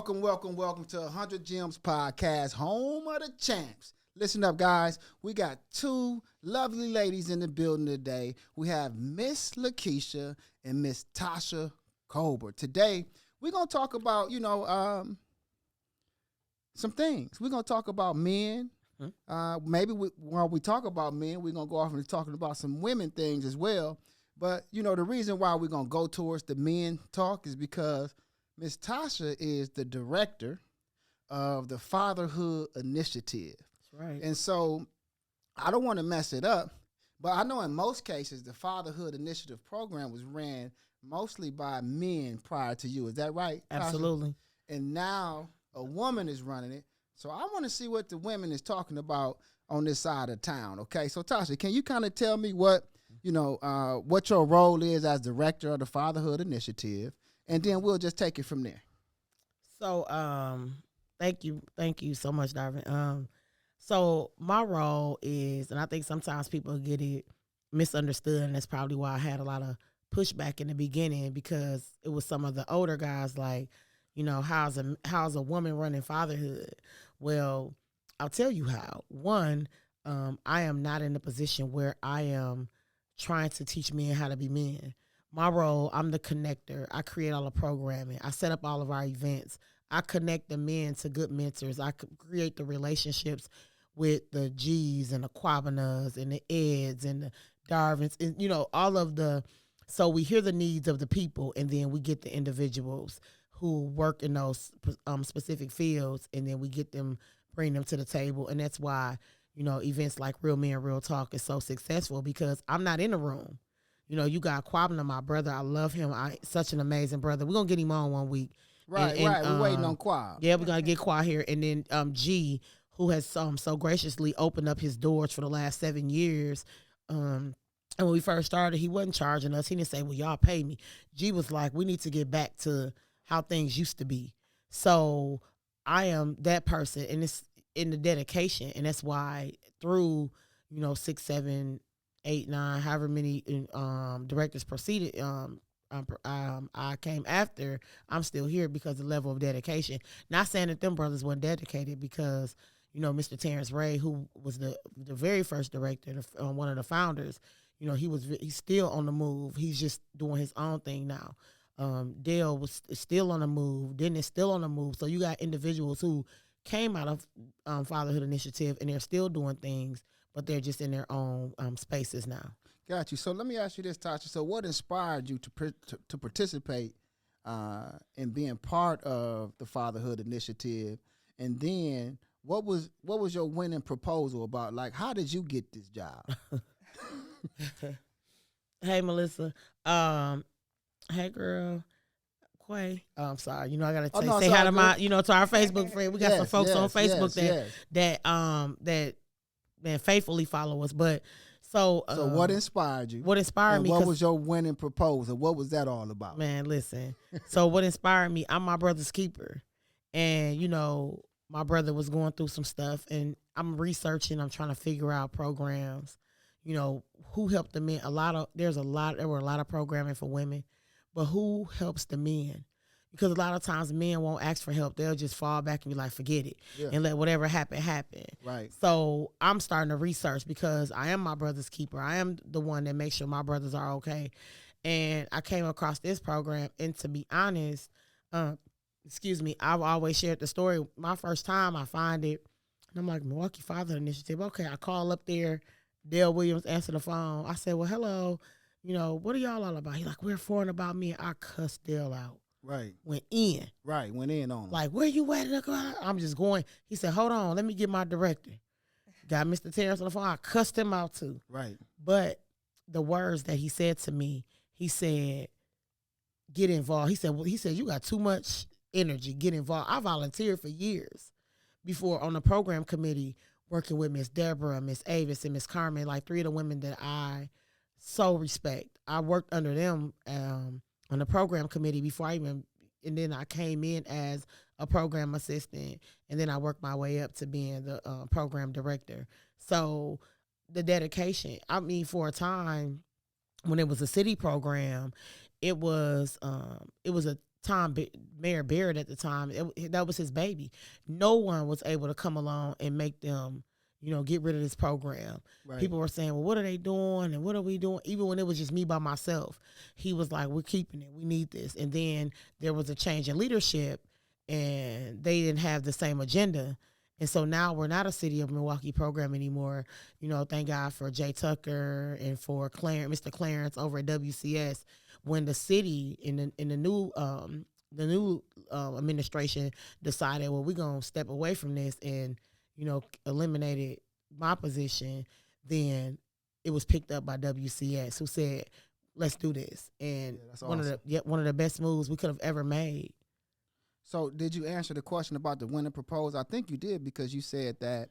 welcome to 100 Gems Podcast, home of the champs. Listen up, guys. We got two lovely ladies in the building today. We have Miss Lakeisha and Miss Tasha Colbert. Today, we're going to talk about, some things. We're going to talk about men. While we talk about men, we're going to go off into talking about some women things as well. But, the reason why we're going to go towards the men talk is because Miss Tasha is the director of the Fatherhood Initiative. That's right. And so I don't want to mess it up, but I know in most cases the Fatherhood Initiative program was ran mostly by men prior to you. Is that right, Tasha? Absolutely. And now a woman is running it. So I want to see what the women is talking about on this side of town. Okay, so Tasha, can you kind of tell me what your role is as director of the Fatherhood Initiative? And then we'll just take it from there. So, thank you so much, Darvin. So my role is, and I think sometimes people get it misunderstood, and that's probably why I had a lot of pushback in the beginning, because it was some of the older guys like, how's a woman running fatherhood? Well, I'll tell you how. One, I am not in a position where I am trying to teach men how to be men. My role, I'm the connector. I create all the programming. I set up all of our events. I connect the men to good mentors. I create the relationships with the G's and the Quabanas and the Eds and the Darvins and, all of the, so we hear the needs of the people, and then we get the individuals who work in those specific fields, and then we get them, bring them to the table. And that's why, events like Real Men, Real Talk is so successful, because I'm not in the room. You got Quabna, my brother. I love him. Such an amazing brother. We're going to get him on one week. Right. We're waiting on Quab. Yeah, we're going to get Quab here. And then G, who has so graciously opened up his doors for the last 7 years. And when we first started, he wasn't charging us. He didn't say, well, y'all pay me. G was like, we need to get back to how things used to be. So I am that person, and it's in the dedication. And that's why through, 6, 7, 8, 9, however many directors proceeded, I came after, I'm still here because of the level of dedication. Not saying that them brothers weren't dedicated, because, Mr. Terrence Ray, who was the very first director, one of the founders, he's still on the move. He's just doing his own thing now. Dale was still on the move. Dennis still on the move. So you got individuals who came out of Fatherhood Initiative, and they're still doing things, but they're just in their own spaces now. Got you. So let me ask you this, Tasha. So what inspired you to participate in being part of the Fatherhood Initiative? And then what was your winning proposal about? Like, how did you get this job? Hey, Melissa. Hey, girl. Quay. I'm sorry. I gotta say hi to my, to our Facebook friend. We got some folks on Facebook that faithfully follow us. But so what inspired you? What inspired me? What was your winning proposal? What was that all about? Man, listen. So what inspired me? I'm my brother's keeper, and my brother was going through some stuff, and I'm researching. I'm trying to figure out programs. Who helped the men? There were a lot of programming for women. But who helps the men? Because a lot of times men won't ask for help. They'll just fall back and be like, forget it, and let whatever happen. Right. So I'm starting to research, because I am my brother's keeper. I am the one that makes sure my brothers are okay. And I came across this program, and to be honest, I've always shared the story. My first time I find it, and I'm like, Milwaukee Father Initiative. Okay, I call up there. Dale Williams answered the phone. I said, well, hello. What are y'all all about? He's like, we're foreign about me. I cussed Dale out. Right. Went in. Right. Went in on him. Like, where you at? I'm just going. He said, hold on. Let me get my director. Got Mr. Terrence on the phone. I cussed him out too. Right. But the words that he said to me, he said, get involved. He said, you got too much energy. Get involved. I volunteered for years before on the program committee, working with Miss Deborah, Miss Avis, and Miss Carmen, like 3 of the women that I so respect. I worked under them on the program committee and then I came in as a program assistant, and then I worked my way up to being the program director. So the dedication, for a time when it was a city program, it was a Mayor Barrett at the time, that was his baby. No one was able to come along and make them, get rid of this program. Right. People were saying, well, what are they doing? And what are we doing? Even when it was just me by myself, he was like, we're keeping it. We need this. And then there was a change in leadership and they didn't have the same agenda. And so now we're not a City of Milwaukee program anymore. Thank God for Jay Tucker and for Mr. Clarence over at WCS. When the city in the new administration decided, well, we're gonna step away from this and eliminated my position, then it was picked up by WCS, who said, let's do this. And that's one awesome. one of the best moves we could have ever made. So did you answer the question about the winner proposal? I think you did, because you said that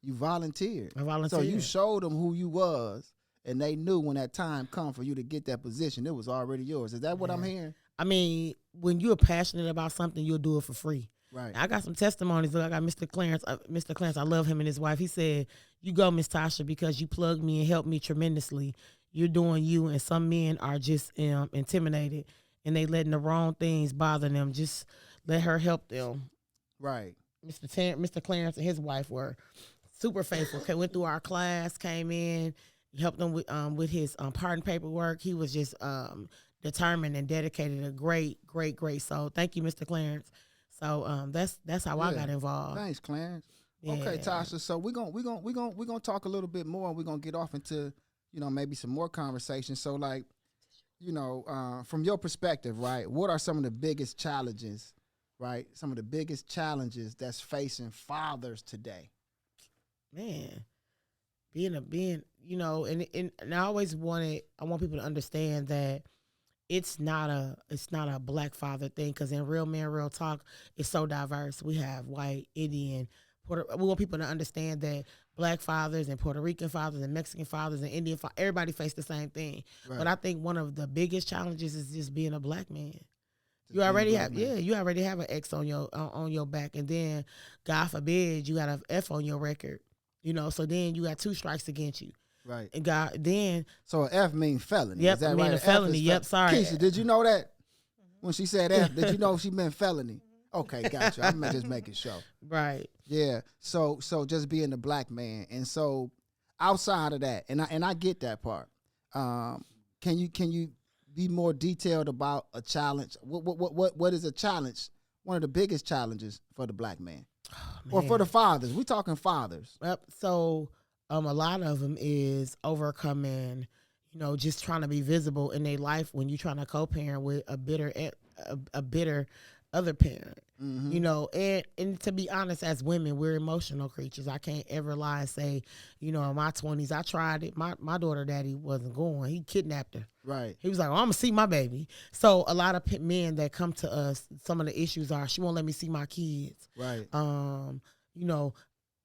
you volunteered. I volunteered. So you showed them who you was, and they knew when that time come for you to get that position, it was already yours. Is that what I'm hearing? I mean, when you're passionate about something, you'll do it for free. Right. I got some testimonies. Look, I got Mr. Clarence. Mr. Clarence, I love him and his wife. He said, you go, Miss Tasha, because you plugged me and helped me tremendously. You're doing you, and some men are just intimidated, and they letting the wrong things bother them. Just let her help them. Right. Mr. Clarence and his wife were super faithful. Went through our class, came in, helped them with his pardon paperwork. He was just determined and dedicated. A great soul. Thank you, Mr. Clarence. So that's how I got involved. Thanks, Clarence. Yeah. Okay, Tasha. So we're gonna talk a little bit more, and we're gonna get off into maybe some more conversation. So from your perspective, right? What are some of the biggest challenges? Right, some of the biggest challenges that's facing fathers today. Man, and I always I want people to understand that it's not a black father thing, because in Real Men Real Talk, it's so diverse. We have white, Indian, we want people to understand that black fathers and Puerto Rican fathers and Mexican fathers and Indian fathers, everybody face the same thing. Right. But I think one of the biggest challenges is just being a black man. You already have an X on your back, and then God forbid you got an F on your record, so then you got 2 strikes against you. Right. And so an F means felony. Yep, is that mean right? A felony. Yep, sorry. Keisha, did you know that? When she said F, did you know she meant felony? Okay, gotcha. I'm just making sure. Right. Yeah. So just being a black man, and so outside of that, and I get that part. Can you be more detailed about a challenge? What is a challenge? One of the biggest challenges for the black man, or for the fathers. We talking fathers. Yep. So a lot of them is overcoming, just trying to be visible in their life when you're trying to co-parent with a bitter other parent. Mm-hmm. And to be honest, as women, we're emotional creatures. I can't ever lie and say, in my 20s, I tried it. My daughter daddy wasn't going. He kidnapped her. Right. He was like, I'm going to see my baby. So a lot of men that come to us, some of the issues are, she won't let me see my kids. Right.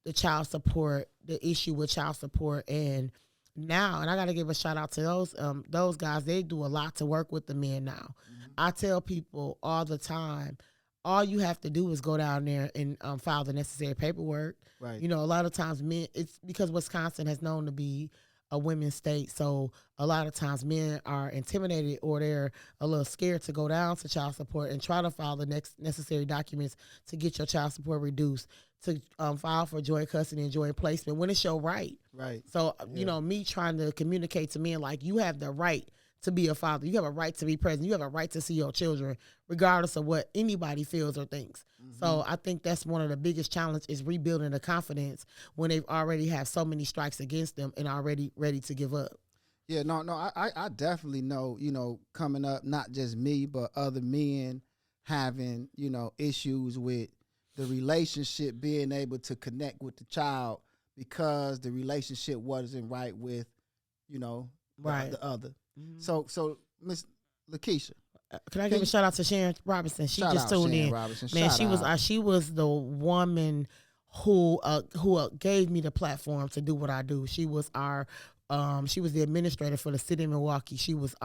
The child support, the issue with child support. And now, and I got to give a shout out to those guys. They do a lot to work with the men now. Mm-hmm. I tell people all the time, all you have to do is go down there and file the necessary paperwork. Right. A lot of times men, it's because Wisconsin has known to be a women's state. So a lot of times men are intimidated, or they're a little scared to go down to child support and try to file the next necessary documents to get your child support reduced, to file for joint custody and joint placement when it's your right. Right. So, me trying to communicate to men, like, you have the right to be a father. You have a right to be present. You have a right to see your children, regardless of what anybody feels or thinks. Mm-hmm. So I think that's one of the biggest challenges, is rebuilding the confidence when they've already have so many strikes against them and already ready to give up. Yeah, no, I definitely know, coming up, not just me, but other men having, issues with the relationship, being able to connect with the child because the relationship wasn't right with, the other. Mm-hmm. So Miss Lakeisha, can I give a shout out to Sharon Robinson? She just tuned in. Man, she was the woman who gave me the platform to do what I do. She was the administrator for the city of Milwaukee. She was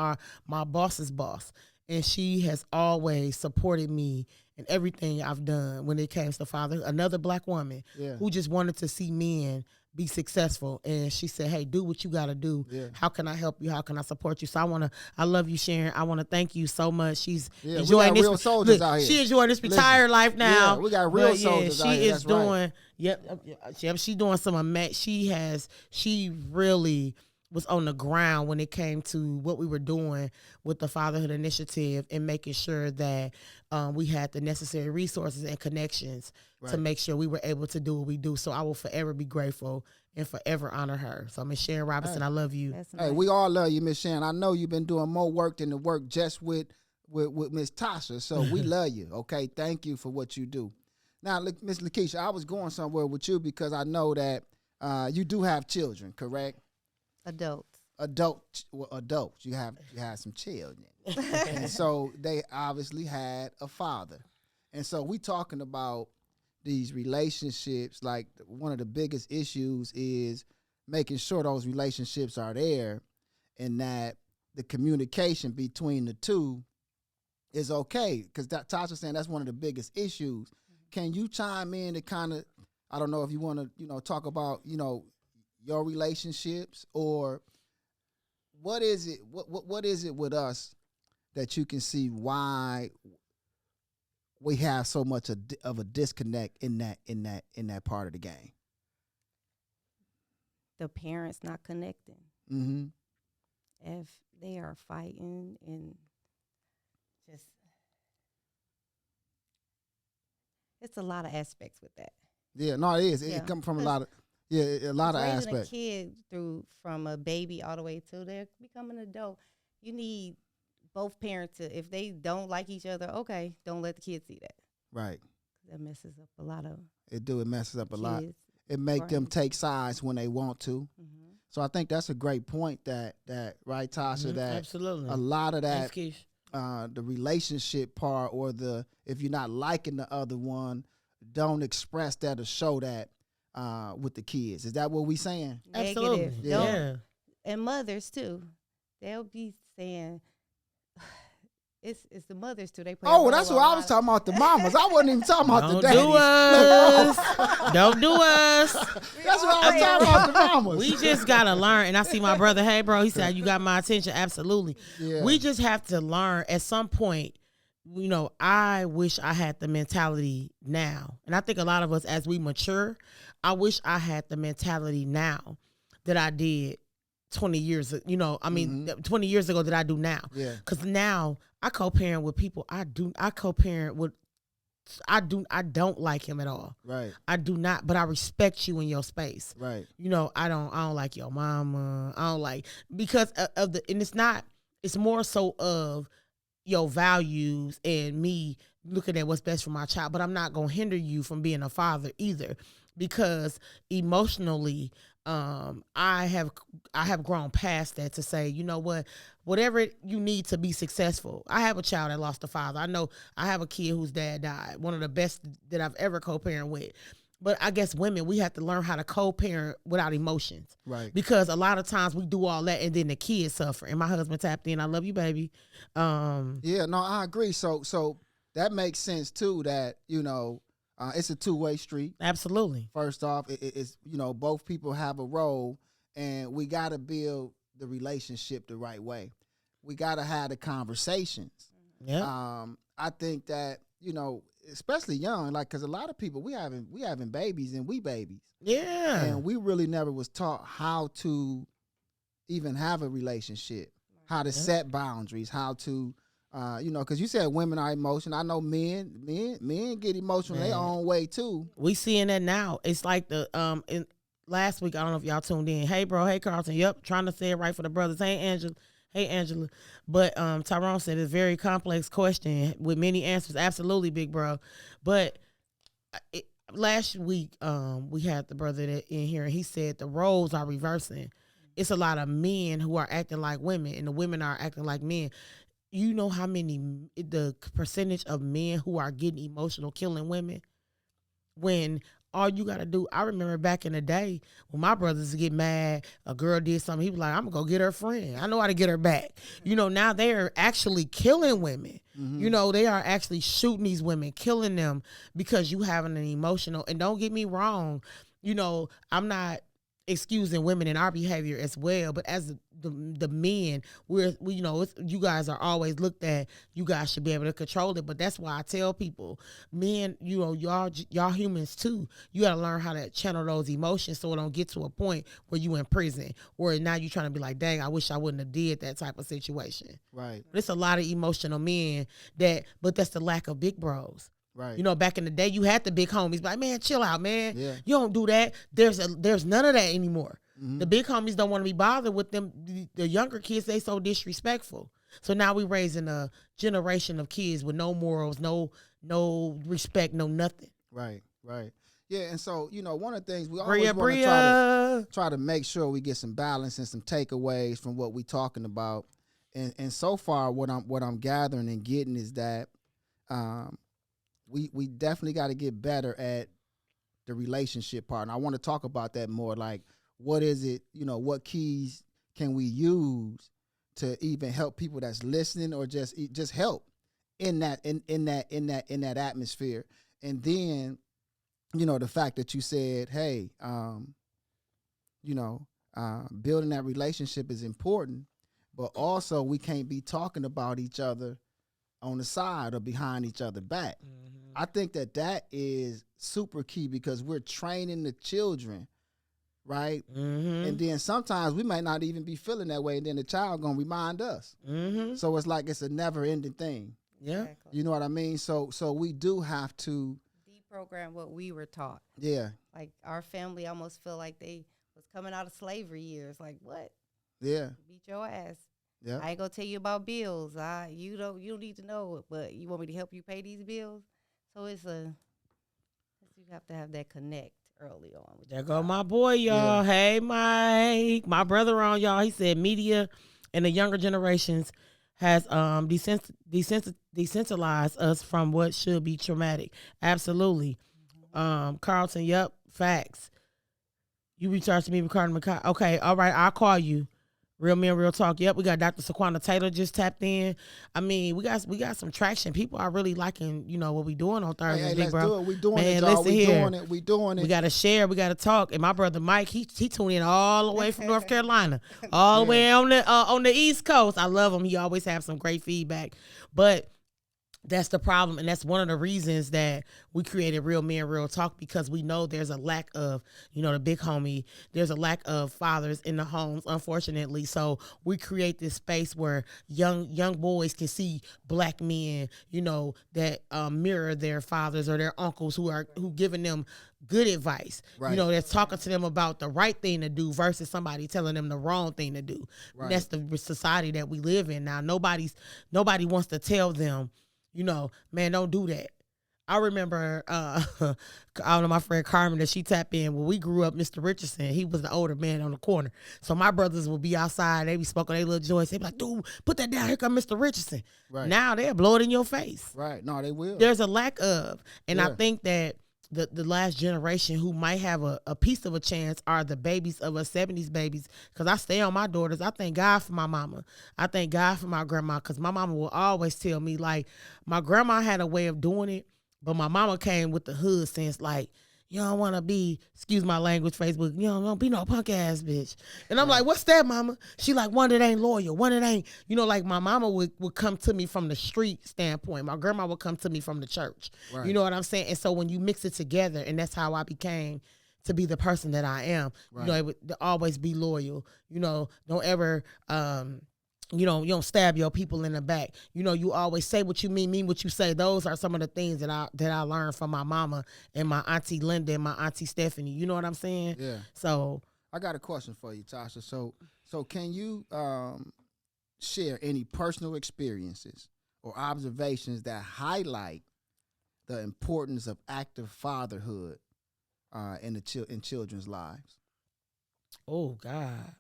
my boss's boss, and she has always supported me in everything I've done when it came to father. Another black woman who just wanted to see men be successful. And she said, hey, do what you got to do. Yeah. How can I help you? How can I support you? So I love you, Sharon. I want to thank you so much. She's Yeah, enjoying we got this. real soldiers Look, out here. she enjoying this Listen, retired life now. yeah, we got real But soldiers out she here. is That's right. doing, she's doing some, she really was on the ground when it came to what we were doing with the Fatherhood Initiative and making sure that we had the necessary resources and connections to make sure we were able to do what we do. So I will forever be grateful and forever honor her. So Miss Sharon Robinson, I love you. That's Hey, nice. we all love you, Miss Shannon. I know you've been doing more work than the work just with Miss Tasha. So we love you. Okay, thank you for what you do. Now, look, Miss Lakeisha, I was going somewhere with you because I know that you do have children, correct? Adults. Adults. You have some children, and so they obviously had a father, and so we talking about these relationships. Like one of the biggest issues is making sure those relationships are there, and that the communication between the two is okay. Because Tasha's saying that's one of the biggest issues. Can you chime in to kind of, I don't know if you want to, talk about, your relationships, or what is it? What is it with us that you can see why we have so much of a disconnect in that part of the game? The parents not connecting. Mm-hmm. If they are fighting and just, it's a lot of aspects with that. Yeah, no, it is. Yeah. It comes from a lot of Raising aspects. a kid from a baby all the way to they're becoming an adult, you need both parents to, if they don't like each other, okay, don't let the kids see that. Right. That messes up a lot of It messes up a kids. lot. It make them Right. take sides when they want to. Mm-hmm. So I think that's a great point that right, Tasha, that Absolutely. a lot of that, Thanks, Keish. the relationship part, or if you're not liking the other one, don't express that or show that with the kids. Is that what we saying? Absolutely. Negative. Yeah. Don't- And mothers too. They'll be saying, it's the mothers too. They play a Oh, role that's a what I lot. was talking about, the mamas. I wasn't even talking about Don't the daddies. do us. Don't do us. That's what I was talking about, the mamas. We just gotta learn. And I see my brother, hey bro, he said, you got my attention. Absolutely. Yeah. We just have to learn at some point. I wish I had the mentality now. And I think a lot of us, as we mature, I wish I had the mentality now that I did 20 years, 20 years ago that I do now. Yeah. Because now I co-parent with people. I co-parent with, I don't like him at all. Right. I do not, but I respect you in your space. Right. I don't like your mama. I don't like, because of the, and it's more so of your values and me looking at what's best for my child, but I'm not going to hinder you from being a father either, because emotionally, I have grown past that to say, you know what, whatever you need to be successful. I have a child that lost a father. I know I have a kid whose dad died, one of the best that I've ever co-parent with. But I guess women, we have to learn how to co-parent without emotions. Right. Because a lot of times we do all that and then the kids suffer. And my husband tapped in, I love you, baby. Yeah, no, I agree. So that makes sense too, that, it's a two-way street. Absolutely. First off, it's, both people have a role, and we got to build the relationship the right way. We got to have the conversations. Yeah. I think that, especially young, like, because a lot of people, we having babies and we babies. Yeah. And we really never was taught how to even have a relationship, how to set boundaries, how to, because you said women are emotional. I know men get emotional their own way too. We seeing that now. It's like in last week, I don't know if y'all tuned in. Hey, bro. Hey, Carlton. Yep. Trying to say it right for the brothers. Hey, Angela. Hey, Angela. But Tyrone said it's a very complex question with many answers. Absolutely, big bro. But last week, we had the brother that in here, and he said the roles are reversing. It's a lot of men who are acting like women, and the women are acting like men. You know how the percentage of men who are getting emotional, killing women, when all you got to do, I remember back in the day when my brothers would get mad, a girl did something, he was like, I'm going to go get her friend. I know how to get her back. Now they're actually killing women. Mm-hmm. They are actually shooting these women, killing them because you having an emotional, and don't get me wrong, I'm not excusing women in our behavior as well, but as the men, we you know, you guys are always looked at, you guys should be able to control it. But that's why I tell people, men, you know, y'all humans too, you got to learn how to channel those emotions so it don't get to a point where you in prison or now you trying to be like, dang, I wish I wouldn't have did that type of situation. Right. But it's a lot of emotional men but that's the lack of big bros. Right. You know, back in the day, you had the big homies. Like, man, chill out, man. Yeah. You don't do that. There's none of that anymore. Mhm. The big homies don't want to be bothered with them. The younger kids, they so disrespectful. So now we raising a generation of kids with no morals, no respect, no nothing. Right. Right. Yeah. And so, you know, one of the things we always want to Bria. try to make sure we get some balance and some takeaways from what we talking about. And so far, what I'm gathering and getting is that, we definitely got to get better at the relationship part. And I want to talk about that more. Like, what is it, you know, what keys can we use to even help people that's listening or just help in that atmosphere. And then, you know, the fact that you said, hey, you know, building that relationship is important, but also we can't be talking about each other on the side or behind each other back. Mm-hmm. I think that is super key because we're training the children, right? Mm-hmm. And then sometimes we might not even be feeling that way, and then the child gonna remind us. Mm-hmm. So it's like it's a never-ending thing. Yeah. Exactly. You know what I mean? So we do have to Deprogram what we were taught. Yeah. Like our family almost feel like they was coming out of slavery years. Like what? Yeah. Beat your ass. Yeah. I ain't gonna tell you about bills. You don't need to know it, but you want me to help you pay these bills. So you have to have that connect early on. There go my boy, y'all. Yeah. Hey, Mike. My brother on, y'all. He said media and the younger generations has desensitized us from what should be traumatic. Absolutely. Carlton, yep, facts. You reach out to me, Ricardo McCall. Okay, all right, I'll call you. Real Men, Real Talk. Yep, we got Dr. Saquana Taylor just tapped in. I mean, we got some traction. People are really liking, you know, what we doing on Thursdays, Hey, big let's bro. do it. We doing Man, it, y'all. listen We here. doing it. We doing it. We got to share. We got to talk. And my brother Mike, he tuned in all the way from North Carolina, all the way on the East Coast. I love him. He always have some great feedback. But that's the problem, and that's one of the reasons that we created Real Men, Real Talk, because we know there's a lack of, you know, the big homie, there's a lack of fathers in the homes, unfortunately. So we create this space where young boys can see black men, you know, that mirror their fathers or their uncles who giving them good advice. Right. You know, that's talking to them about the right thing to do versus somebody telling them the wrong thing to do. Right. That's the society that we live in now. Nobody wants to tell them, you know, man, don't do that. I remember, I don't know, my friend Carmen, that she tapped in when we grew up, Mr. Richardson, he was the older man on the corner. So my brothers would be outside, they be smoking their little joints. They be like, dude, put that down, here come Mr. Richardson. Right. Now they'll blow it in your face. Right. No, they will. There's a lack of, and I Yeah. think that the last generation who might have a piece of a chance are the babies of us 70s babies, because I stay on my daughters. I thank God for my mama. I thank God for my grandma, because my mama will always tell me, like, my grandma had a way of doing it, but my mama came with the hood sense, like, you don't want to be, excuse my language, Facebook, you don't be no punk ass bitch. And I'm like, what's that, mama? She like, one that ain't loyal, one that ain't, you know, like my mama would come to me from the street standpoint. My grandma would come to me from the church. Right. You know what I'm saying? And so when you mix it together, and that's how I became to be the person that I am, Right. you know, it would always be loyal. You know, don't ever, you don't stab your people in the back. You know, you always say what you mean what you say. Those are some of the things that I learned from my mama and my auntie Linda and my auntie Stephanie. You know what I'm saying? Yeah. So I got a question for you, Tasha. So can you share any personal experiences or observations that highlight the importance of active fatherhood in children's lives? oh God.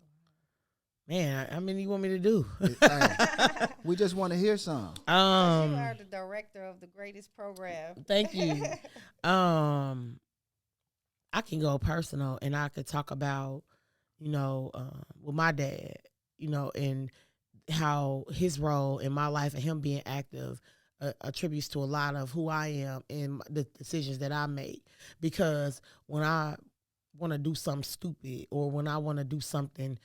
Man, how many you want me to do? Hey, we just want to hear some. You are the director of the greatest program. Thank you. I can go personal, and I could talk about, you know, with my dad, you know, and how his role in my life and him being active attributes to a lot of who I am and the decisions that I make. Because when I want to do something stupid, or when I want to do something,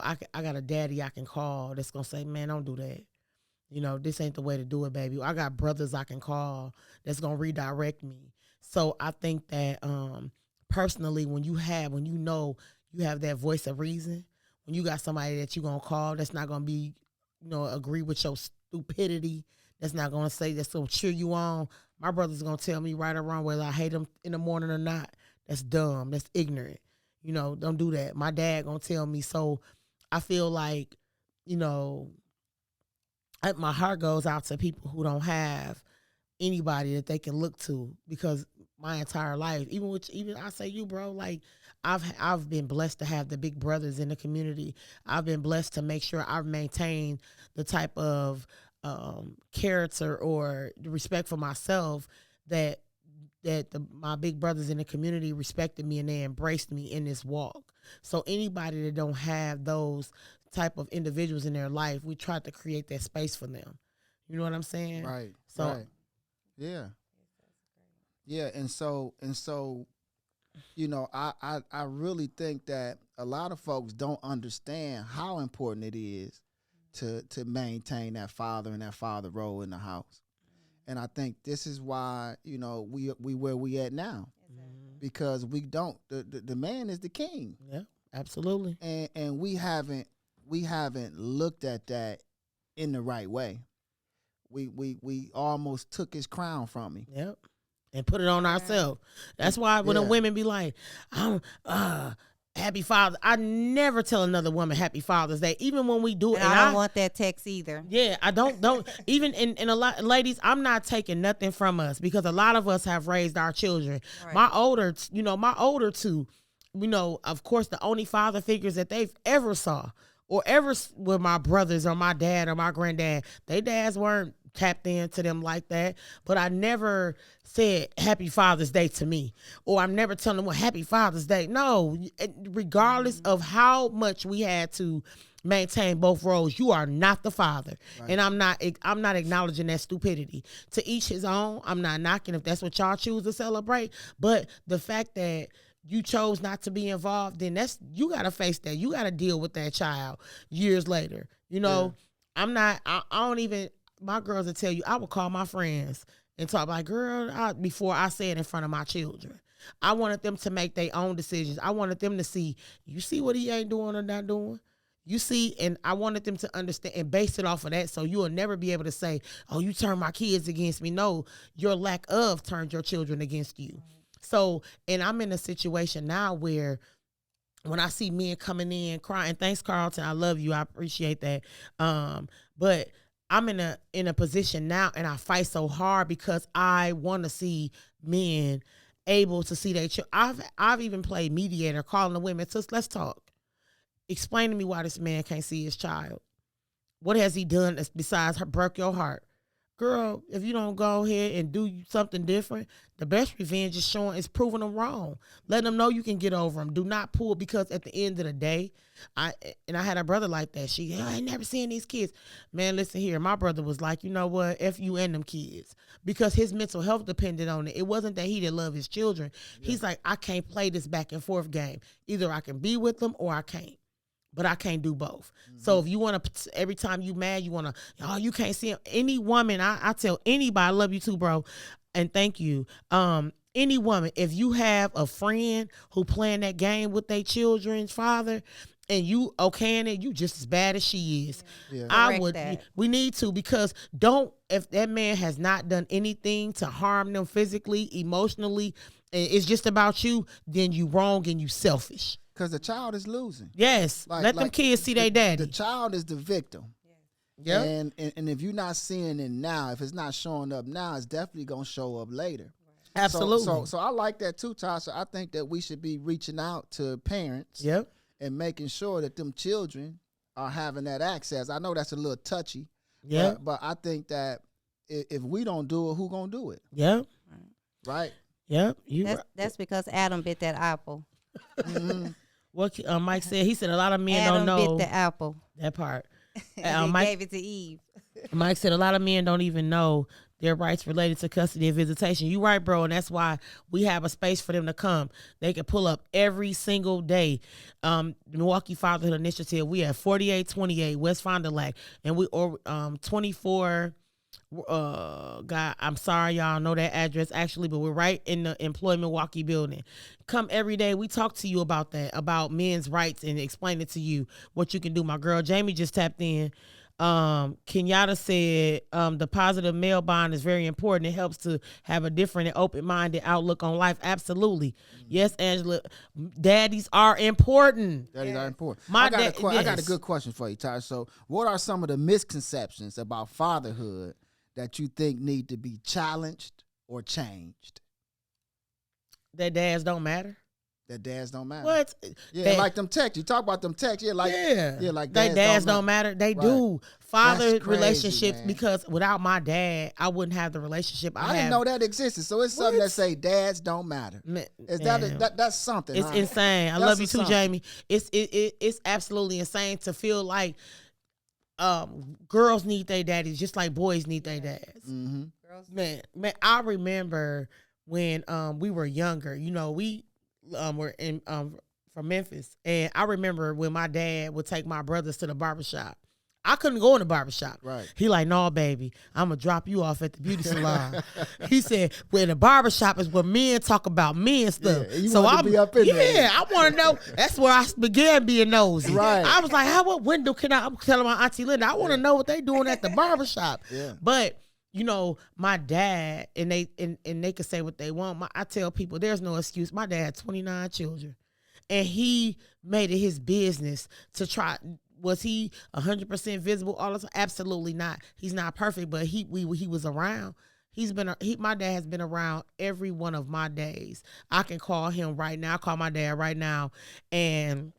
I got a daddy I can call that's gonna say, man, don't do that. This ain't the way to do it, baby. I got brothers I can call that's gonna redirect me. So I think that personally, when you have that voice of reason, when you got somebody that you gonna call that's not gonna be, agree with your stupidity, that's not gonna say, that's gonna cheer you on. My brother's gonna tell me right or wrong whether I hate him in the morning or not. That's dumb. That's ignorant. Don't do that. My dad gonna tell me. So I feel like, my heart goes out to people who don't have anybody that they can look to, because my entire life, even I say you, bro, like I've been blessed to have the big brothers in the community. I've been blessed to make sure I've maintained the type of character or the respect for myself that my big brothers in the community respected me and they embraced me in this walk. So anybody that don't have those type of individuals in their life, we try to create that space for them. You know what I'm saying? Right. So right. Yeah. Yeah. And so, I really think that a lot of folks don't understand how important it is to maintain that father and that father role in the house. And I think this is why, we where we at now, because we don't, the man is the king. Yeah, absolutely. And we haven't looked at that in the right way. We almost took his crown from him. Yep. And put it on ourselves. That's why when the women be like, happy Father, I never tell another woman Happy Father's Day, even when we do it. And I don't want that text either. Yeah, I don't even in a lot, ladies, I'm not taking nothing from us, because a lot of us have raised our children. Right. My older two, of course, the only father figures that they've ever saw or ever with my brothers or my dad or my granddad, they dads weren't tapped into them like that. But I never said Happy Father's Day to me, or I'm never telling them, well, Happy Father's Day. No, regardless of how much we had to maintain both roles, you are not the father. Right. And I'm not acknowledging that stupidity. To each his own. I'm not knocking if that's what y'all choose to celebrate. But the fact that you chose not to be involved, then you got to face that. You got to deal with that child years later. Yeah. I don't even, my girls will tell you, I would call my friends and talk like, girl, before I say it in front of my children. I wanted them to make their own decisions. I wanted them to see, you see what he ain't doing or not doing? You see, and I wanted them to understand and base it off of that, so you will never be able to say, oh, you turned my kids against me. No, your lack of turned your children against you. So, and I'm in a situation now where when I see men coming in crying, thanks, Carlton, I love you, I appreciate that. But I'm in a position now, and I fight so hard because I want to see men able to see their children. I've even played mediator, calling the women, let's talk. Explain to me why this man can't see his child. What has he done besides broke your heart? Girl, if you don't go ahead and do something different, the best revenge is proving them wrong. Letting them know you can get over them. Do not pull, because at the end of the day, I had a brother like that. I ain't never seen these kids. Man, listen here. My brother was like, you know what? F you and them kids. Because his mental health depended on it. It wasn't that he didn't love his children. Yeah. He's like, I can't play this back and forth game. Either I can be with them or I can't. But I can't do both. Mm-hmm. So if you want to, every time you mad, you want to, you can't see him. Any woman, I tell anybody, I love you too, bro, and thank you. Any woman, if you have a friend who playing that game with their children's father, and you okaying it, you just as bad as she is. Yeah. I would. We need to, because if that man has not done anything to harm them physically, emotionally, and it's just about you, then you wrong and you selfish. Because the child is losing. Yes. Let them kids see their daddy. The child is the victim. Yeah. And if you're not seeing it now, if it's not showing up now, it's definitely going to show up later. Absolutely. So I like that too, Tasha. I think that we should be reaching out to parents. Yep. And making sure that them children are having that access. I know that's a little touchy. Yeah. But I think that if we don't do it, who going to do it? Yep. Right? Yep. That's because Adam bit that apple. Mm-hmm. What Mike said, he said a lot of men Adam don't know. bit the apple. That part. He Mike gave it to Eve. Mike said a lot of men don't even know their rights related to custody and visitation. You right, bro, and that's why we have a space for them to come. They can pull up every single day. Milwaukee Fatherhood Initiative, we have 4828 West Fond du Lac, and we 24. God, I'm sorry y'all know that address actually, but we're right in the Employment Milwaukee building. Come every day. We talk to you about that, about men's rights, and explain it to you what you can do. My girl Jamie just tapped in. Kenyatta said the positive male bond is very important. It helps to have a different and open-minded outlook on life. Absolutely. Yes, Angela, daddies are important. Daddies are important. My I got a yes. good question for you, Ty. So what are some of the misconceptions about fatherhood that you think need to be challenged or changed? That dads don't matter. That dads don't matter. What? Yeah, That- like them texts. You talk about them texts. Yeah, like like they dads don't matter. They Right. do. Father That's crazy, relationships, man. because without my dad, I wouldn't have the relationship I I have. didn't know that existed. So it's something What? that say dads don't matter. Is Man. that's something? It's huh? insane. I That's love a you too, something. Jamie. It's absolutely insane to feel like girls need their daddies just like boys need their dads. Mm-hmm. Girls, Man, I remember when we were younger. You know, we were in from Memphis, and I remember when my dad would take my brothers to the barbershop. I couldn't go in the barbershop. Right. He like, no, baby, I'm going to drop you off at the beauty salon. He said, well, the barbershop is where men talk about men stuff. Yeah, you wanted to be up in there. Yeah, I want to know. That's where I began being nosy. Right. I was like, what window can I'm telling my auntie Linda, I want to know what they doing at the barbershop. Yeah. But, you know, my dad, and they can say what they want. I tell people there's no excuse. My dad had 29 children. And he made it his business to try. Was he 100% visible all the time? Absolutely not. He's not perfect, but he was around. My dad has been around every one of my days. I can call him right now. I call my dad right now, and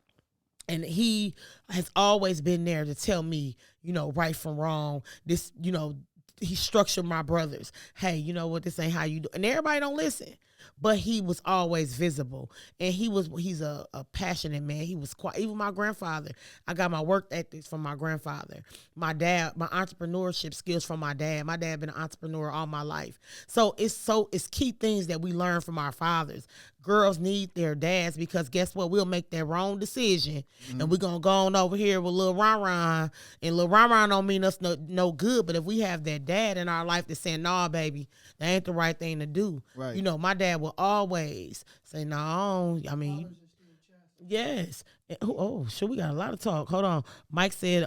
he has always been there to tell me, you know, right from wrong. This, you know, he structured my brothers. Hey, you know what? This ain't how you do. And everybody don't listen. But he was always visible, and he's a passionate man. He was quite, even my grandfather. I got my work ethics from my grandfather. My dad, my entrepreneurship skills from my dad. My dad been an entrepreneur all my life. So it's key things that we learn from our fathers. Girls need their dads, because guess what? We'll make that wrong decision, and we're gonna go on over here with Lil Ron, and Lil Ron don't mean us no good. But if we have that dad in our life that's saying, "Nah, baby, that ain't the right thing to do," Right. You know, my dad will always say, "No, I mean, yes." Sure, we got a lot of talk. Hold on, Mike said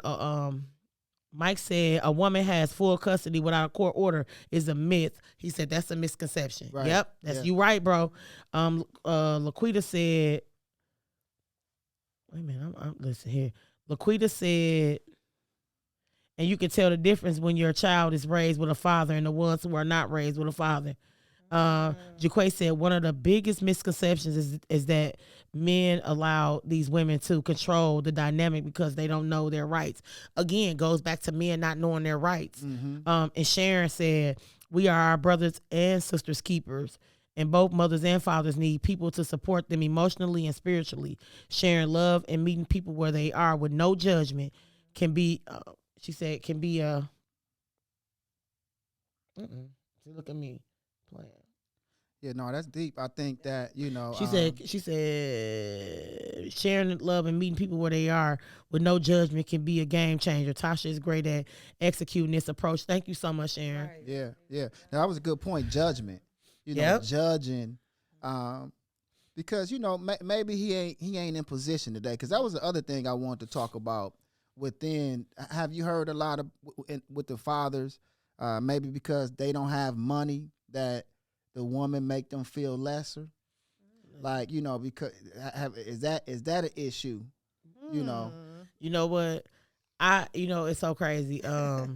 a woman has full custody without a court order is a myth. He said that's a misconception. Right. Yep, that's Yeah. you right, bro. Laquita said, wait a minute, I'm listen here. Laquita said, and you can tell the difference when your child is raised with a father and the ones who are not raised with a father. Jaquay said one of the biggest misconceptions is that men allow these women to control the dynamic because they don't know their rights. Again, goes back to men not knowing their rights. And Sharon said, we are our brothers and sisters keepers, and both mothers and fathers need people to support them emotionally and spiritually. Sharing love and meeting people where they are with no judgment can be, she said, can be a, look at me playing. Yeah, no, that's deep. I think that, you know. She said sharing love and meeting people where they are with no judgment can be a game changer. Tasha is great at executing this approach. Thank you so much, Sharon. right. Yeah. Now, that was a good point. Judgment. You know, Yep. judging. Because, you know, maybe he ain't in position today. Because that was the other thing I wanted to talk about within. Have you heard a lot of with the fathers, maybe because they don't have money, that the woman make them feel lesser? Like, you know, because is that an issue? You know. You know what? It's so crazy. I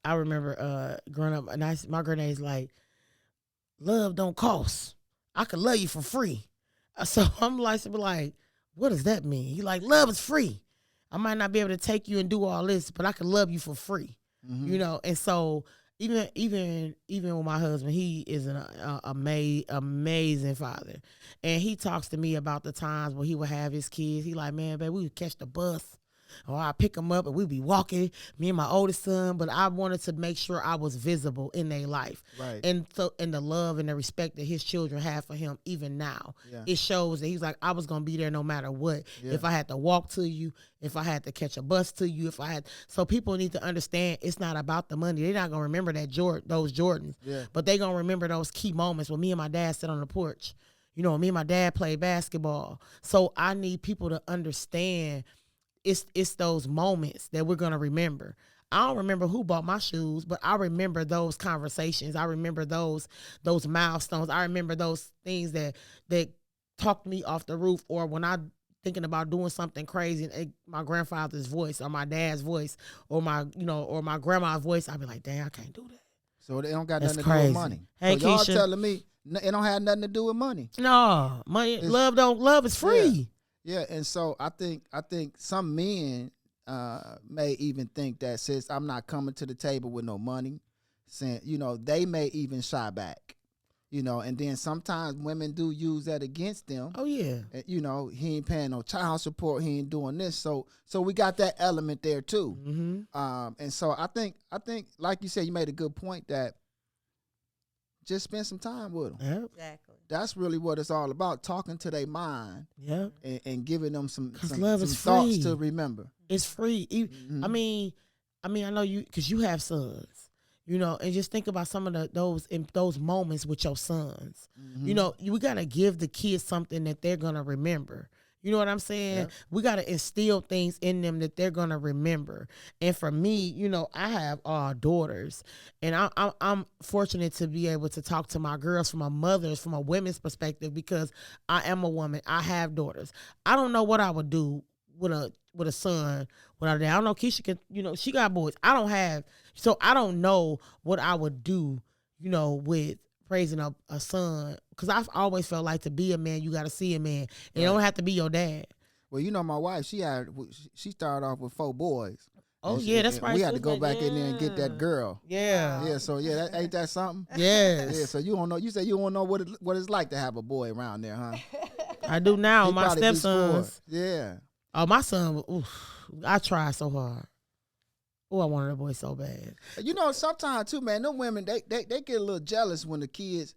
remember growing up, and my grenades like, love don't cost. I could love you for free. So I'm like, what does that mean? He like, love is free. I might not be able to take you and do all this, but I can love you for free. Mhm. You know, and so even with my husband, he is an amazing father, and he talks to me about the times where he would have his kids. He like, man, baby, we would catch the bus or I pick them up and we be walking, me and my oldest son. But I wanted to make sure I was visible in their life, Right. and so and the love and the respect that his children have for him, even now, Yeah. it shows that he's like, I was gonna be there no matter what. Yeah. If I had to walk to you, if I had to catch a bus to you, if I had. So people need to understand it's not about the money. They're not gonna remember those Jordans, Yeah. but they gonna remember those key moments when me and my dad sit on the porch. You know, me and my dad played basketball. So I need people to understand it's those moments that we're gonna remember. I don't remember who bought my shoes, but I remember those conversations. I remember those milestones. I remember those things that talked me off the roof, or when I thinking about doing something crazy, and my grandfather's voice or my dad's voice or my grandma's voice, I'd be like, dang, I can't do that. So they don't got That's nothing to do with crazy. money. Hey, so y'all Keisha. telling me it don't have nothing to do with money. No, money, love is free. Yeah, and so I think some men may even think that since I'm not coming to the table with no money, saying, they may even shy back. And then sometimes women do use that against them. Oh yeah. He ain't paying no child support, he ain't doing this. So we got that element there too. Mm-hmm. And so I think like you said, you made a good point that just spend some time with them. Yep. Exactly. That's really what it's all about, talking to their mind Yep. and giving them some love is thoughts free. to remember. It's free. Mhm. I mean, I know you, because you have sons, and just think about some of those moments with your sons. Mhm. We gotta give the kids something that they're gonna remember. You know what I'm saying? Yep. We gotta instill things in them that they're gonna remember. And for me, I have daughters, and I'm fortunate to be able to talk to my girls from a women's perspective, because I am a woman. I have daughters. I don't know what I would do with a son without that. I don't know. Keisha can, she got boys. I don't have, so I don't know what I would do, with raising a son, because I've always felt like to be a man, you got to see a man. And it don't have to be your dad. Well, my wife, she started off with 4 boys. Oh, And yeah, that's right. We She had to was go like, back in there and get yeah. that girl. Yeah. Yeah, so ain't that something? Yes. Yeah, so you don't know. You say you don't know what it's like to have a boy around there, huh? I do now. He My probably be stepsons. spoiled. Yeah. Oh, my son, I tried so hard. Oh, I wanted a boy so bad. Sometimes too, man, them women they get a little jealous when the kids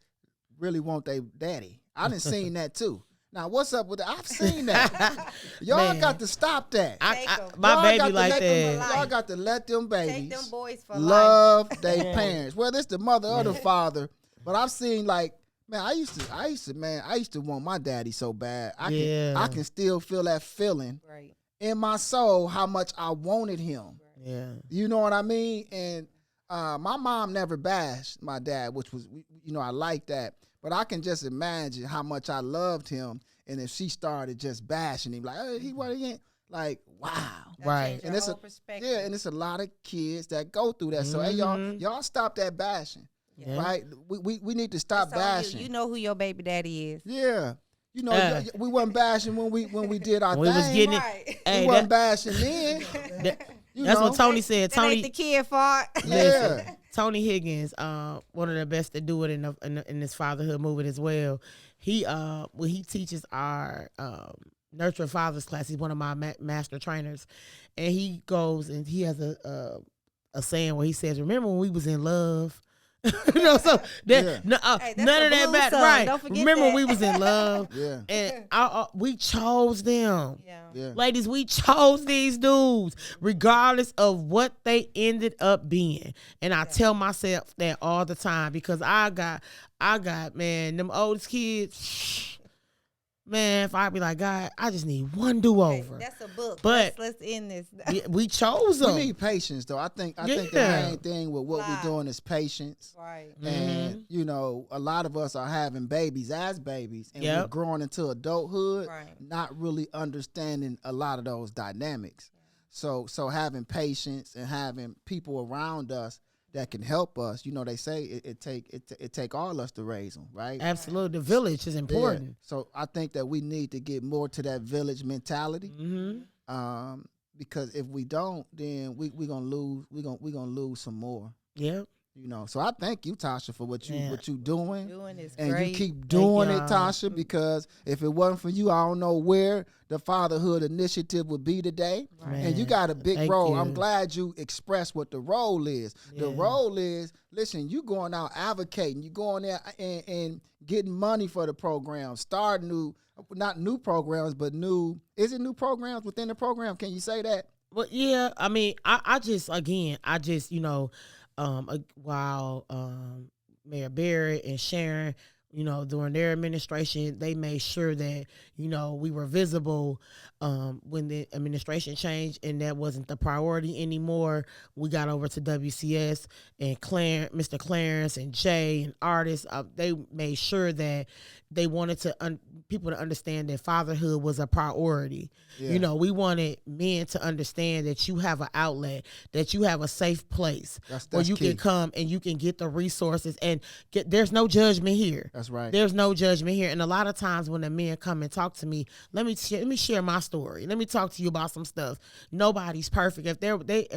really want their daddy. I done seen that too. Now, what's up with that? I've seen that. Y'all Man. got to stop that. Take 'em. My Y'all baby got to like let them- that. Y'all got to let them Take babies them boys for life. love their Yeah. parents, whether it's the mother or the father. But I've seen man, I used to want my daddy so bad. Yeah. I can still feel that feeling Right. in my soul how much I wanted him. Yeah. You know what I mean? And my mom never bashed my dad, which was, I like that. But I can just imagine how much I loved him, and if she started just bashing him, like, hey, he ain't, like, wow. That Right. changed your And it's whole a perspective. Yeah, and it's a lot of kids that go through that. So hey, y'all stop that bashing, Yeah. right? We need to stop It's on bashing. You know who your baby daddy is. Yeah, we wasn't bashing when we did our We thing. was getting Right. it. We Hey, wasn't bashing then. that's what Tony said. That ain't Tony, the kid fault. Yeah. Tony Higgins, one of the best to do it in this fatherhood movement as well. He when he teaches our nurturing fathers class, he's one of my master trainers, and he goes and he has a saying where he says, "Remember when we was in love." So Yeah. Hey, that's none the of that blues back song. right. Don't forget Remember that. we was in love, Yeah. and we chose them. Yeah. Yeah. Ladies, we chose these dudes regardless of what they ended up being. And I tell myself that all the time, because I got, man, them oldest kids, man, if I be like, God, I just need one Hey, do-over. that's a book. But- let's end this. We chose We them. need patience, though. I think the Yeah. main thing with what we're Wow. doing is patience. Right. And a lot of us are having babies as babies, and we're Yep. growing into adulthood, Right. not really understanding a lot of those dynamics. So having patience and having people around us that can help us. They say it take all of us to raise them, right? Absolutely. The village is Yeah. important. So I think that we need to get more to that village mentality. Mm-hmm. Because if we don't, then we gonna lose. We gonna lose some more. Yep. You know, so I thank you, Tasha, for what you doing. Doing is And great. you keep doing it, y'all. Tasha, because if it wasn't for you, I don't know where the fatherhood initiative would be today. Right. And you got a big Thank role. you. I'm glad you expressed what the role is. The Yeah. role is, listen, you going out advocating, you going there and getting money for the program, start not new programs, but new programs within the program? Can you say that? But yeah, I mean, I just while Mayor Barrett and Sharon, during their administration, they made sure that we were visible. When the administration changed and that wasn't the priority anymore, we got over to WCS and Mr. Clarence and Jay and artists. They made sure that they wanted people to understand that fatherhood was a priority. Yeah. We wanted men to understand that you have an outlet, that you have a safe place That's where you key. can come and you can get the resources and there's no judgment here. That's right. There's no judgment here. And a lot of times when the men come and talk to me, let me share my story. Let me talk to you about some stuff. Nobody's perfect. If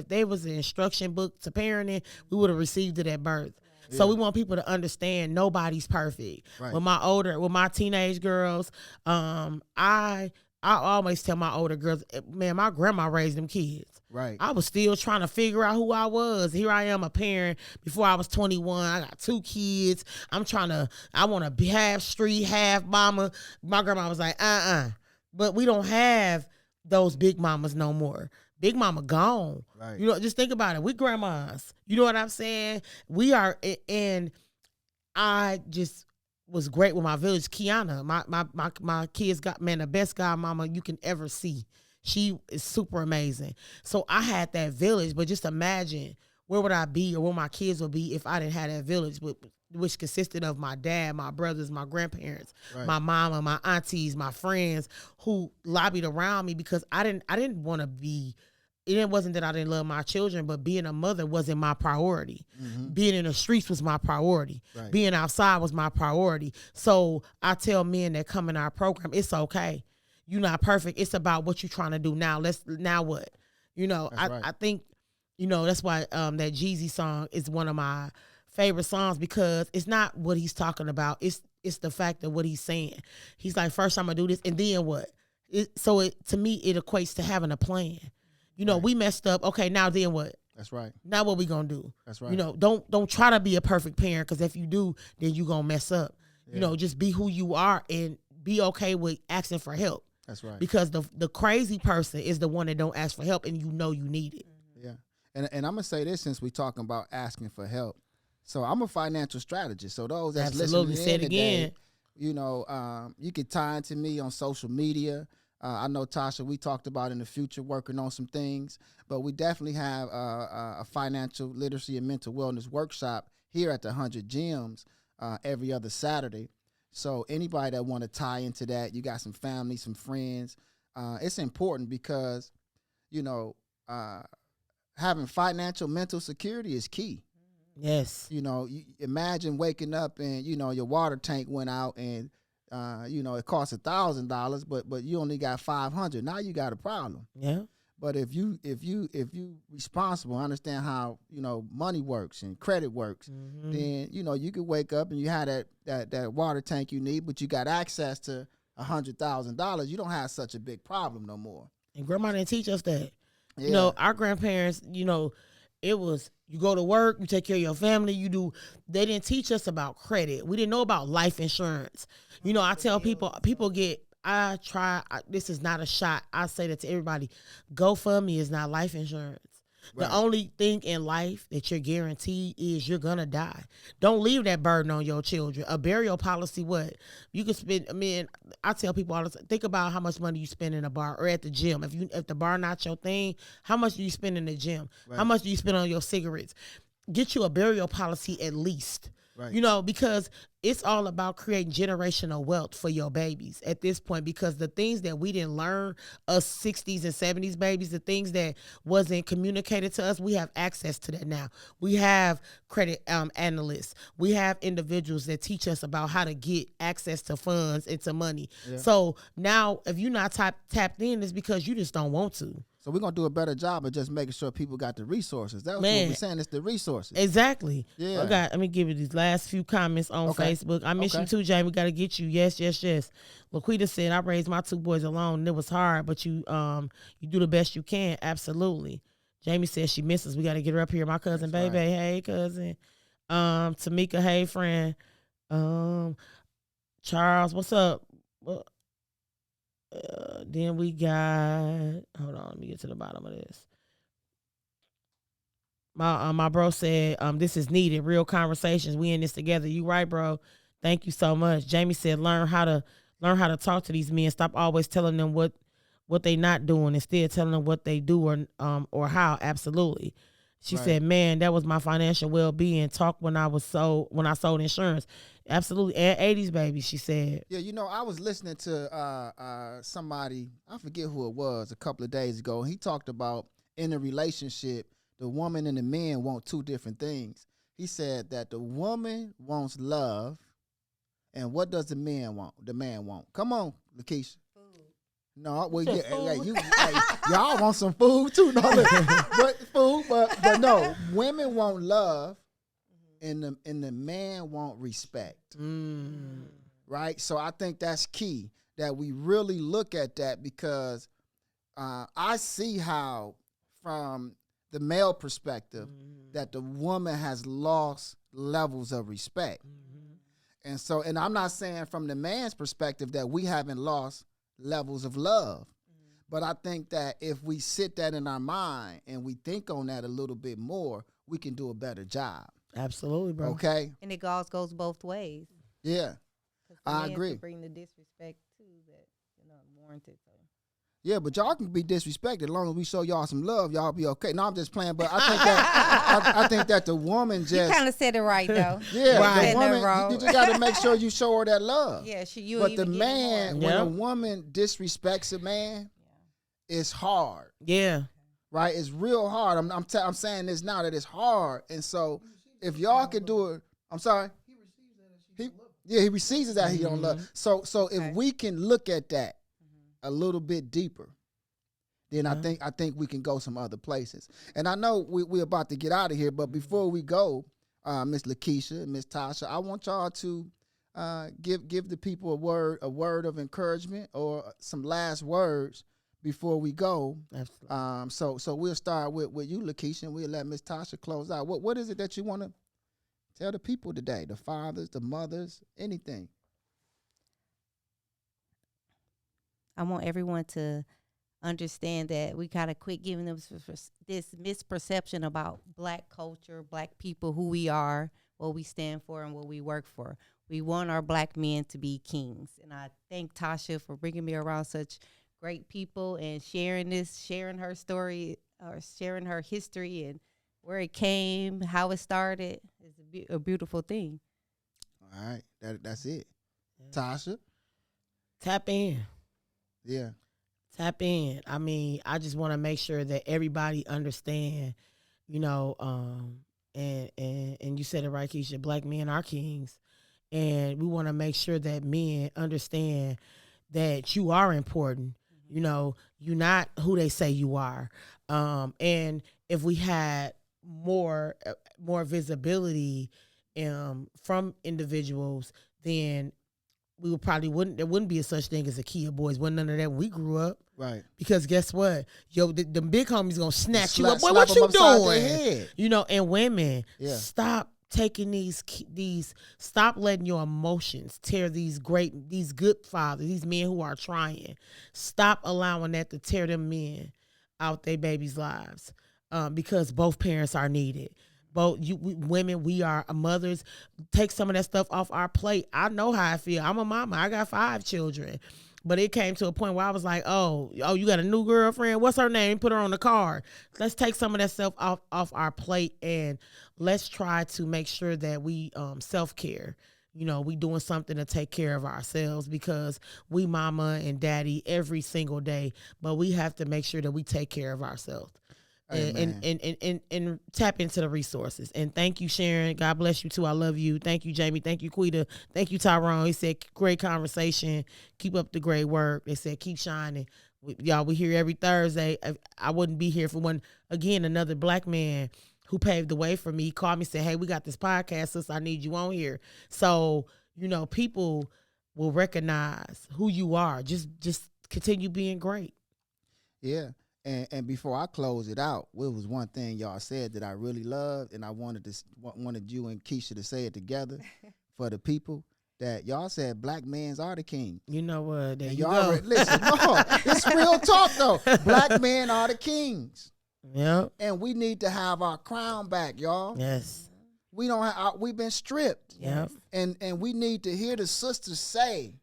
there was an instruction book to parenting, we would have received it at birth. So we want people to understand nobody's perfect. Right. With my teenage girls, I always tell my older girls, man, my grandma raised them kids. Right. I was still trying to figure out who I was. Here I am, a parent. Before I was 21, I got 2 kids. I want to be half street, half mama. My grandma was like, But we don't have those big mamas no more. Big mama gone. Right. Just think about it. We grandmas. You know what I'm saying? We are, and I just was great with my village. Kiana, my kids got, man, the best godmama you can ever see. She is super amazing. So I had that village, but just imagine where would I be or where my kids would be if I didn't have that village, which consisted of my dad, my brothers, my grandparents, Right. my mama, my aunties, my friends who lobbied around me because I didn't want to be. It wasn't that I didn't love my children, but being a mother wasn't my priority. Mm-hmm. Being in the streets was my priority. Right. Being outside was my priority. So I tell men that come in our program, it's okay. You're not perfect. It's about what you're trying to do now. Now what? That's right. I think, that's why that Jeezy song is one of my favorite songs, because it's not what he's talking about. It's the fact of what he's saying. He's like, first I'm gonna do this and then what? To me, it equates to having a plan. Right. We messed up. Okay, now then what? That's right. Now what we gonna do? That's right. Don't try to be a perfect parent, because if you do, then you gonna mess up. Yeah. Just be who you are and be okay with asking for help. That's right. Because the crazy person is the one that don't ask for help and you need it. Yeah. And I'm gonna say this, since we're talking about asking for help. So I'm a financial strategist. So those that's Absolutely. listening Say in it again. today, you can tie into me on social media. I know, Tasha, we talked about in the future working on some things, but we definitely have a financial literacy and mental wellness workshop here at the 100 Gems every other Saturday. So anybody that want to tie into that, you got some family, some friends, it's important because, having financial mental security is key. Yes. You imagine waking up and, your water tank went out and, it costs $1,000, but you only got $500. Now you got a problem. Yeah. But if you responsible, understand how, money works and credit works, Mm-hmm. then, you could wake up and you had that water tank you need, but you got access to $100,000. You don't have such a big problem no more. And grandma didn't teach us that. Yeah. Our grandparents, it was, you go to work, you take care of your family, they didn't teach us about credit. We didn't know about life insurance. I tell people this is not a shot. I say that to everybody. GoFundMe is not life insurance. Right. The only thing in life that you're guaranteed is you're going to die. Don't leave that burden on your children. A burial policy, what? You can spend, I tell people all the time, think about how much money you spend in a bar or at the gym. If the bar not your thing, how much do you spend in the gym? Right. How much do you spend on your cigarettes? Get you a burial policy at least. Right. Because it's all about creating generational wealth for your babies at this point, because the things that we didn't learn, us 60s and 70s babies, the things that wasn't communicated to us, we have access to that now. We have credit analysts. We have individuals that teach us about how to get access to funds and to money. Yeah. So now if you're not tapped in, it's because you just don't want to. So we're gonna do a better job of just making sure people got the resources. That's what we're saying. It's the resources. Exactly. Yeah. Let me give you these last few comments on Facebook. I miss you too, Jamie. Got to get you. Yes, yes, yes. Laquita said, I raised my 2 boys alone and it was hard, but you do the best you can. Absolutely. Jamie says she misses. We got to get her up here. My cousin, That's Baby. right. Hey, cousin. Tamika, hey, friend. Charles, what's up? Then we got, hold on, let me get to the bottom of this. My bro said, this is needed, real conversations. We in this together. You right, bro. Thank you so much. Jamie said, learn how to talk to these men. Stop always telling them what they not doing. Instead, telling them what they do or how. Absolutely. She said, man, that was my financial well-being. Talk when I sold insurance. Absolutely. And 80s baby, she said. Yeah, I was listening to somebody, I forget who it was, a couple of days ago. He talked about in a relationship, the woman and the man want 2 different things. He said that the woman wants love, and what does the man want? The man want. Come on, Lakeisha. No, well, y'all want some food too, no, but no, women want love, and the man want respect, right? So I think that's key, that we really look at that, because I see how, from the male perspective, that the woman has lost levels of respect, and I'm not saying from the man's perspective that we haven't lost levels of love. But I think that if we sit that in our mind and we think on that a little bit more, we can do a better job. Absolutely, bro. Okay? And it goes both ways. Yeah. 'Cause the I man agree. could bring the disrespect too that warranted. So. Yeah, but y'all can be disrespected as long as we show y'all some love. Y'all be okay. No, I'm just playing, but I think that I think that the woman just You kind of said it right though. yeah, Right. the woman, you just got to make sure you show her that love. Yeah, But the man, when a Yep. woman disrespects a man, it's hard. Yeah. Right? It's real hard. I'm saying this now, that it's hard. And so if y'all could do it, I'm sorry. He receives it that he don't love. So if we can look at that a little bit deeper, then I think we can go some other places. And I know we're about to get out of here, but before we go, Miss Lakeisha, Miss Tasha, I want y'all to give the people a word of encouragement or some last words before we go. Absolutely. So we'll start with you, Lakeisha, and we'll let Miss Tasha close out. What is it that you want to tell the people today? The fathers, the mothers, anything. I want everyone to understand that we gotta quit giving them this misperception about Black culture, Black people, who we are, what we stand for, and what we work for. We want our Black men to be kings. And I thank Tasha for bringing me around such great people and sharing her story, or sharing her history and where it came, how it started. It's a beautiful thing. All right, that's it. Tasha? Tap in. Yeah. Tap in. I mean, I just want to make sure that everybody understand, and you said it right, Keisha, Black men are kings. And we want to make sure that men understand that you are important. You're not who they say you are. And if we had more visibility from individuals, then we would there wouldn't be a such thing as a Kia Boys. Wasn't none of that when we grew up. Right. Because guess what? The big homie's gonna snatch you up. Boy, Slap what them you upside their doing? head. And women, Yeah. stop taking stop letting your emotions tear these good fathers, these men who are trying. Stop allowing that to tear them men out their babies' lives. Because both parents are needed. Women, we are mothers. Take some of that stuff off our plate. I know how I feel. I'm a mama. I got 5 children. But it came to a point where I was like, oh, you got a new girlfriend? What's her name? Put her on the card. Let's take some of that stuff off our plate, and let's try to make sure that we self-care. you know, we doing something to take care of ourselves, because we mama and daddy every single day, but we have to make sure that we take care of ourselves. And tap into the resources. And thank you, Sharon. God bless you too. I love you. Thank you, Jamie. Thank you, Quita. Thank you, Tyrone. He said, great conversation. Keep up the great work. They said, keep shining. Y'all, we here every Thursday. I wouldn't be here for one, again, another black man who paved the way for me. He called me and said, hey, we got this podcast, sis, I need you on here. So, you know, people will recognize who you are. Just continue being great. Yeah. And before I close it out, it was one thing y'all said that I really loved, and I wanted you and Keisha to say it together for the people, that y'all said black men are the king. You know what? There and you y'all go. Listen, no, it's real talk though. Black men are the kings. Yep. And we need to have our crown back, y'all. Yes. We don't have. We've been stripped. Yep. And we need to hear the sisters say,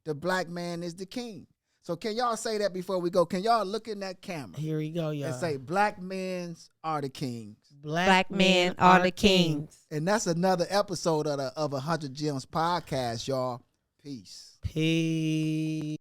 the black man is the king. So can y'all say that before we go? Can y'all look in that camera? Here we go, y'all. And say, black men are the kings. Black men are the kings. And that's another episode of 100 Gems podcast, y'all. Peace. Peace.